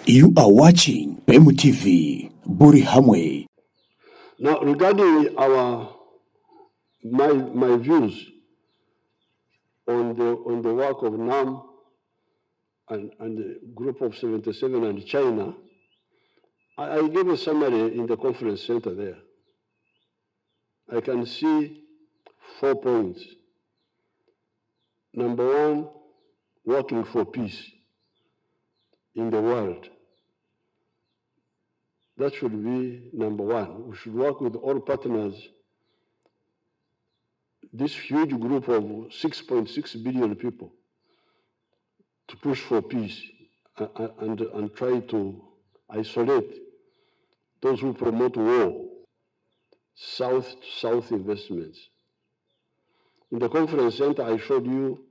You are watching PEMU TV, Buri Hamwe. Now, regarding my views on the work of NAM and the group of 77 and China, I gave a summary in the conference center there. I can see 4 points. Number one, working for peace in the world. That should be number one. We should work with all partners, this huge group of 6.6 billion people, to push for peace and try to isolate those who promote war, South-to-South investments. In the conference center, I showed you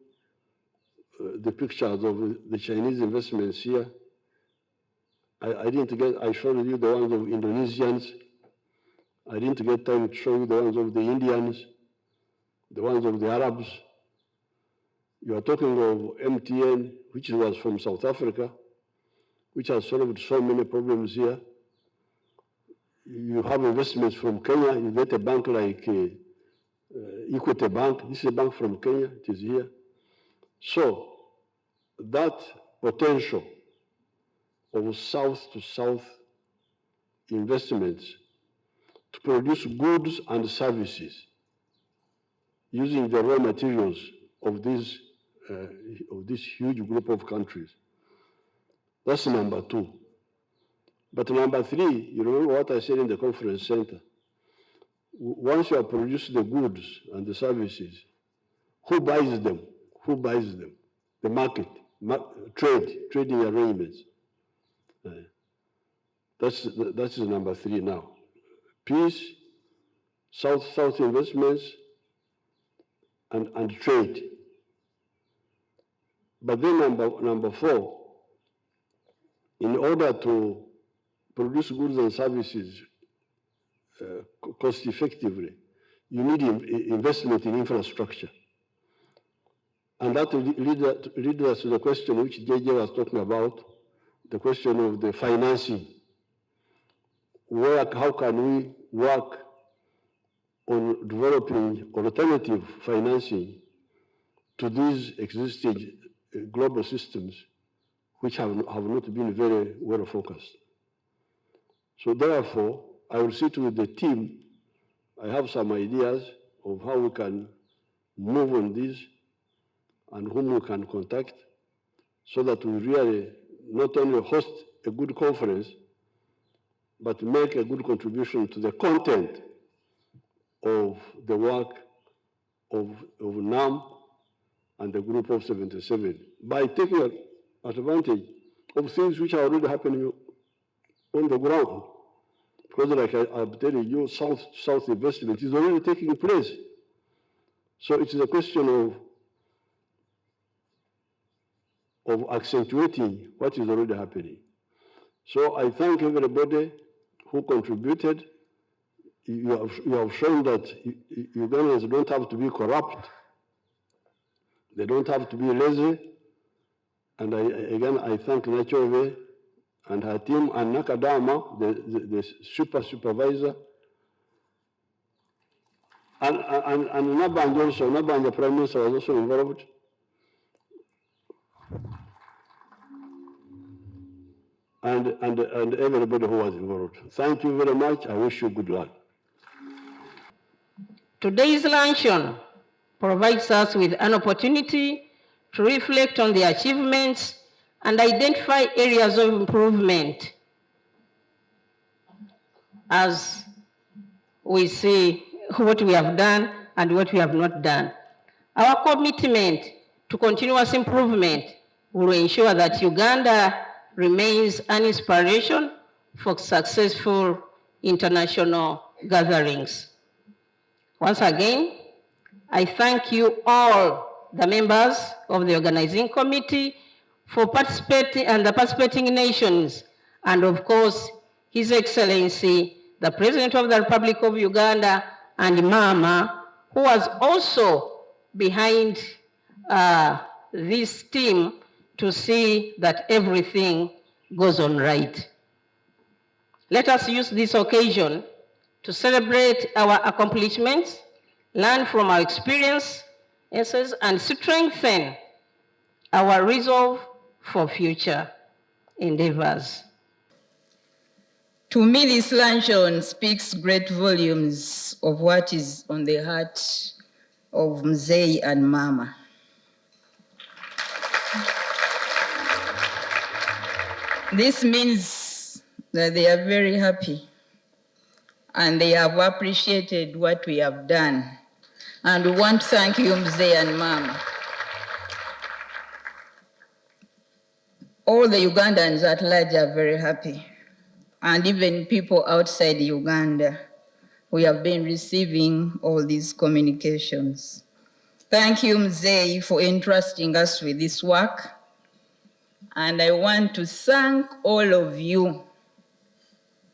the pictures of the Chinese investments here. I showed you the ones of Indonesians. I didn't get time to show you the ones of the Indians, the ones of the Arabs. You are talking of MTN, which was from South Africa, which has solved so many problems here. You have investments from Kenya. You get a bank like Equity Bank. This is a bank from Kenya. It is here. So that potential of South-to-South investments to produce goods and services using the raw materials of this huge group of countries. That's number two. But number three, you remember what I said in the conference center? Once you have produced the goods and the services, who buys them? Who buys them? The market, trading arrangements. That's number three now. Peace, South-South investments, and trade. But then number four, in order to produce goods and services cost effectively, you need investment in infrastructure. And that leads us to the question which JJ was talking about, the question of the financing. How can we work on developing alternative financing to these existing global systems which have not been very well focused? So therefore, I will sit with the team. I have some ideas of how we can move on this and whom we can contact so that we really not only host a good conference, but make a good contribution to the content of the work of NAM and the group of 77 by taking advantage of things which are already happening on the ground. Because like I'm telling you, South investment is already taking place. So it is a question of accentuating what is already happening. So I thank everybody who contributed. You have shown that Ugandans don't have to be corrupt. They don't have to be lazy. And I thank Nakyobe and her team, and Nakadama, the supervisor, and Nabbanja also. Nabbanja Prime Minister was also involved. And everybody who was involved. Thank you very much. I wish you good luck. Today's luncheon provides us with an opportunity to reflect on the achievements and identify areas of improvement as we see what we have done and what we have not done. Our commitment to continuous improvement will ensure that Uganda remains an inspiration for successful international gatherings. Once again, I thank you all, the members of the organizing committee, for participating and the participating nations, and of course, His Excellency, the President of the Republic of Uganda, and Mama, who was also behind this team to see that everything goes on right. Let us use this occasion to celebrate our accomplishments, learn from our experiences, and strengthen our resolve for future endeavors. To me, this luncheon speaks great volumes of what is on the heart of Mzee and Mama. This means that they are very happy and they have appreciated what we have done. And we want to thank you, Mzee and Mama. All the Ugandans at large are very happy. And even people outside Uganda, we have been receiving all these communications. Thank you, Mzee, for entrusting us with this work. And I want to thank all of you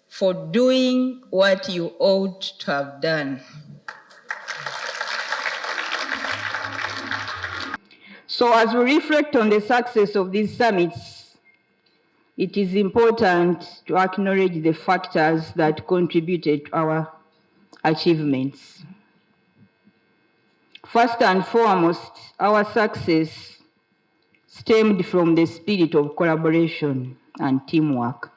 for doing what you ought to have done. So as we reflect on the success of these summits, it is important to acknowledge the factors that contributed to our achievements. First and foremost, our success stemmed from the spirit of collaboration and teamwork.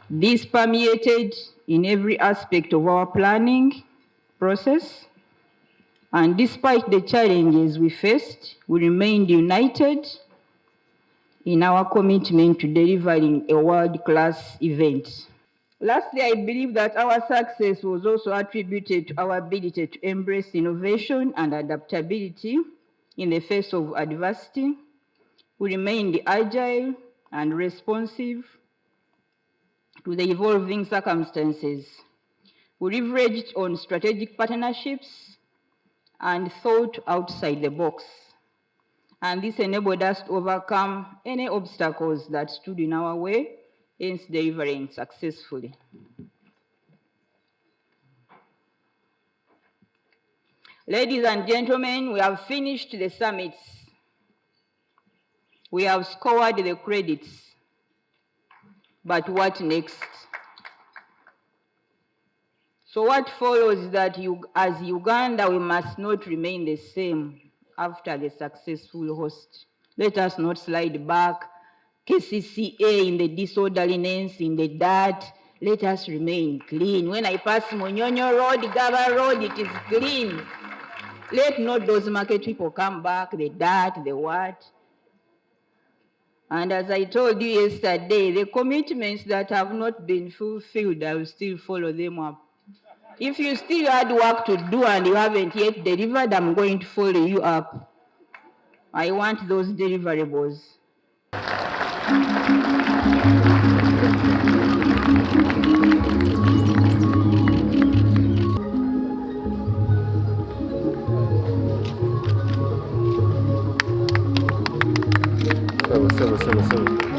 This permeated in every aspect of our planning process, and despite the challenges we faced, we remained united in our commitment to delivering a world-class event. Lastly, I believe that our success was also attributed to our ability to embrace innovation and adaptability in the face of adversity. We remained agile and responsive to the evolving circumstances. We leveraged on strategic partnerships and thought outside the box. And this enabled us to overcome any obstacles that stood in our way, hence delivering successfully. Ladies and gentlemen, we have finished the summits. We have scored the credits. But what next? So what follows is that as Uganda, we must not remain the same after the successful host. Let us not slide back, KCCA in the disorderliness, in the dirt. Let us remain clean. When I pass Munyonyo Road, Gaba Road, it is clean. Let not those market people come back, the dirt, the what. And as I told you yesterday, the commitments that have not been fulfilled, I will still follow them up. If you still had work to do and you haven't yet delivered, I'm going to follow you up. I want those deliverables. Seven.